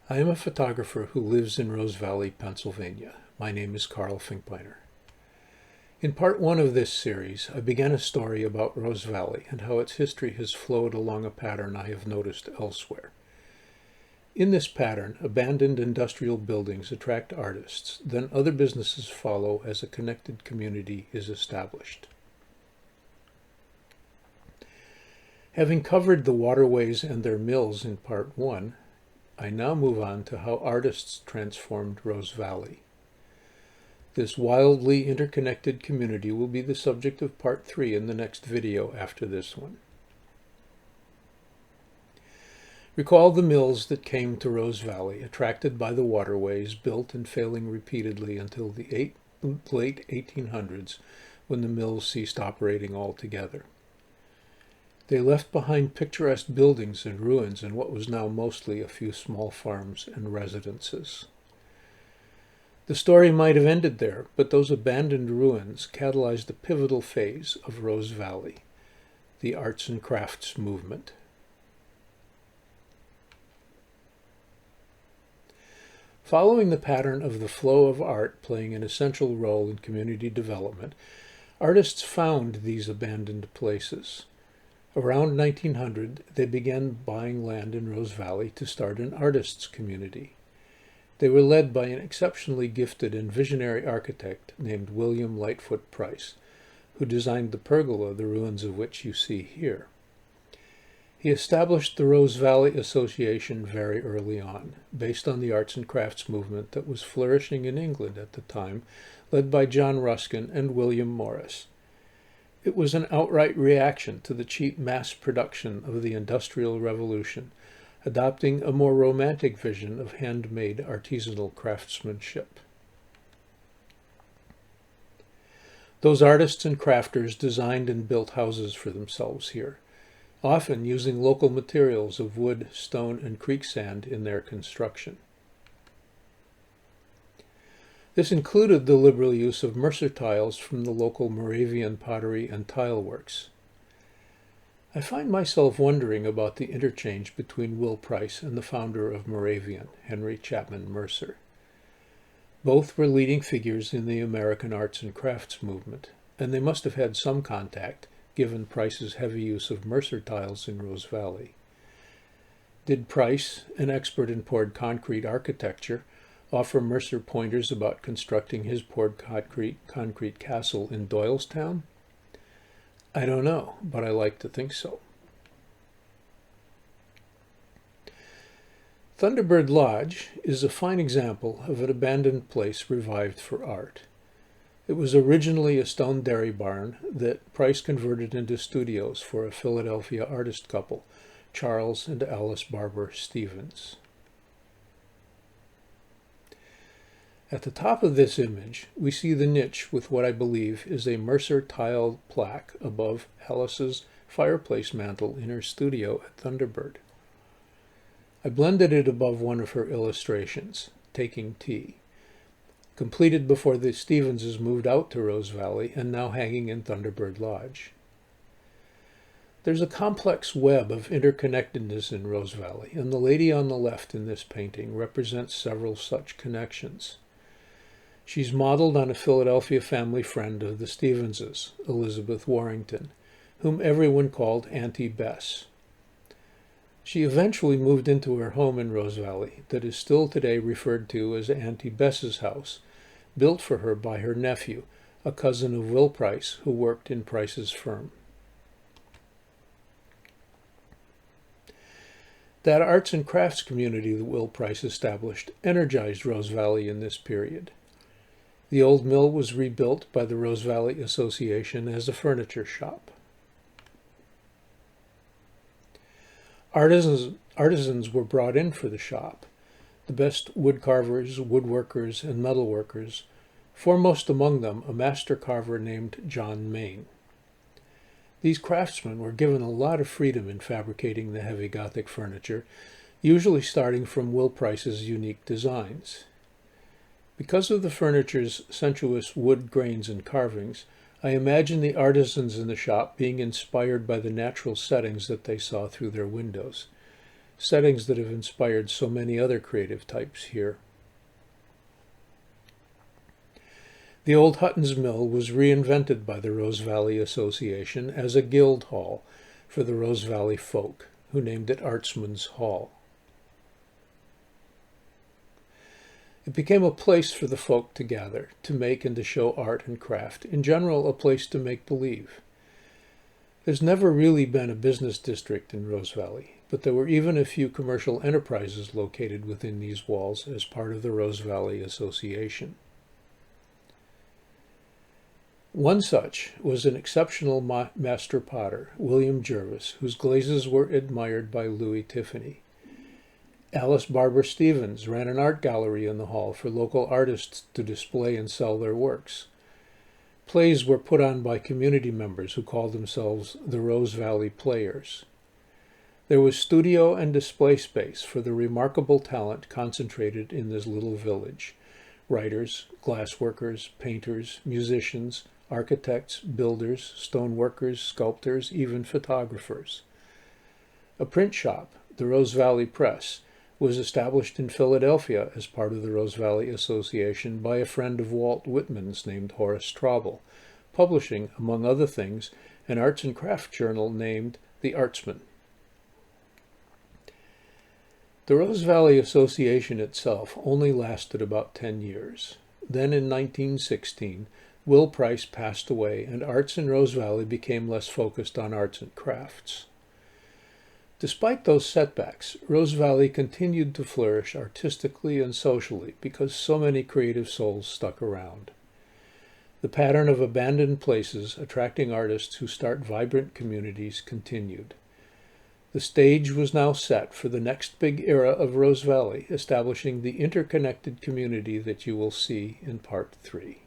I am a photographer who lives in Rose Valley, Pennsylvania. My name is Carl Finkbeiner. In part one of this series, I began a story about Rose Valley and how its history has flowed along a pattern I have noticed elsewhere. In this pattern, abandoned industrial buildings attract artists, then other businesses follow as a connected community is established. Having covered the waterways and their mills in part one, I now move on to how artists transformed Rose Valley. This wildly interconnected community will be the subject of part 3 in the next video after this one. Recall the mills that came to Rose Valley, attracted by the waterways, built and failing repeatedly until the late 1800s, when the mills ceased operating altogether. They left behind picturesque buildings and ruins in what was now mostly a few small farms and residences. The story might have ended there, but those abandoned ruins catalyzed a pivotal phase of Rose Valley, the arts and crafts movement. Following the pattern of the flow of art playing an essential role in community development, artists found these abandoned places. Around 1900, they began buying land in Rose Valley to start an artists' community. They were led by an exceptionally gifted and visionary architect named William Lightfoot Price, who designed the pergola, the ruins of which you see here. He established the Rose Valley Association very early on, based on the arts and crafts movement that was flourishing in England at the time, led by John Ruskin and William Morris. It was an outright reaction to the cheap mass production of the Industrial Revolution, adopting a more romantic vision of handmade artisanal craftsmanship. Those artists and crafters designed and built houses for themselves here, often using local materials of wood, stone, and creek sand in their construction. This included the liberal use of Mercer tiles from the local Moravian pottery and tile works. I find myself wondering about the interchange between Will Price and the founder of Moravian, Henry Chapman Mercer. Both were leading figures in the American arts and crafts movement, and they must have had some contact, given Price's heavy use of Mercer tiles in Rose Valley. Did Price, an expert in poured concrete architecture, offer Mercer pointers about constructing his poured concrete castle in Doylestown? I don't know, but I like to think so. Thunderbird Lodge is a fine example of an abandoned place revived for art. It was originally a stone dairy barn that Price converted into studios for a Philadelphia artist couple, Charles and Alice Barber Stevens. At the top of this image, we see the niche with what I believe is a Mercer tiled plaque above Alice's fireplace mantel in her studio at Thunderbird. I blended it above one of her illustrations, Taking Tea, completed before the Stevenses moved out to Rose Valley and now hanging in Thunderbird Lodge. There's a complex web of interconnectedness in Rose Valley, and the lady on the left in this painting represents several such connections. She's modeled on a Philadelphia family friend of the Stevenses, Elizabeth Warrington, whom everyone called Auntie Bess. She eventually moved into her home in Rose Valley that is still today referred to as Auntie Bess's house, built for her by her nephew, a cousin of Will Price, who worked in Price's firm. That arts and crafts community that Will Price established energized Rose Valley in this period. The old mill was rebuilt by the Rose Valley Association as a furniture shop. Artisans were brought in for the shop, the best woodcarvers, woodworkers, and metalworkers, foremost among them a master carver named John Main. These craftsmen were given a lot of freedom in fabricating the heavy Gothic furniture, usually starting from Will Price's unique designs. Because of the furniture's sensuous wood grains and carvings, I imagine the artisans in the shop being inspired by the natural settings that they saw through their windows. settings that have inspired so many other creative types here. The old Huttons Mill was reinvented by the Rose Valley Association as a guild hall for the Rose Valley folk, who named it Artsman's Hall. It became a place for the folk to gather, to make and to show art and craft, in general a place to make believe. There's never really been a business district in Rose Valley, but there were even a few commercial enterprises located within these walls as part of the Rose Valley Association. One such was an exceptional master potter, William Jervis, whose glazes were admired by Louis Tiffany. Alice Barber Stevens ran an art gallery in the hall for local artists to display and sell their works. Plays were put on by community members who called themselves the Rose Valley Players. There was studio and display space for the remarkable talent concentrated in this little village: writers, glassworkers, painters, musicians, architects, builders, stoneworkers, sculptors, even photographers. A print shop, the Rose Valley Press, was established in Philadelphia as part of the Rose Valley Association by a friend of Walt Whitman's named Horace Traubel, publishing, among other things, an arts and craft journal named The Artsman. The Rose Valley Association itself only lasted about 10 years. Then in 1916, Will Price passed away, and arts in Rose Valley became less focused on arts and crafts. Despite those setbacks, Rose Valley continued to flourish artistically and socially because so many creative souls stuck around. The pattern of abandoned places attracting artists who start vibrant communities continued. The stage was now set for the next big era of Rose Valley, establishing the interconnected community that you will see in Part 3.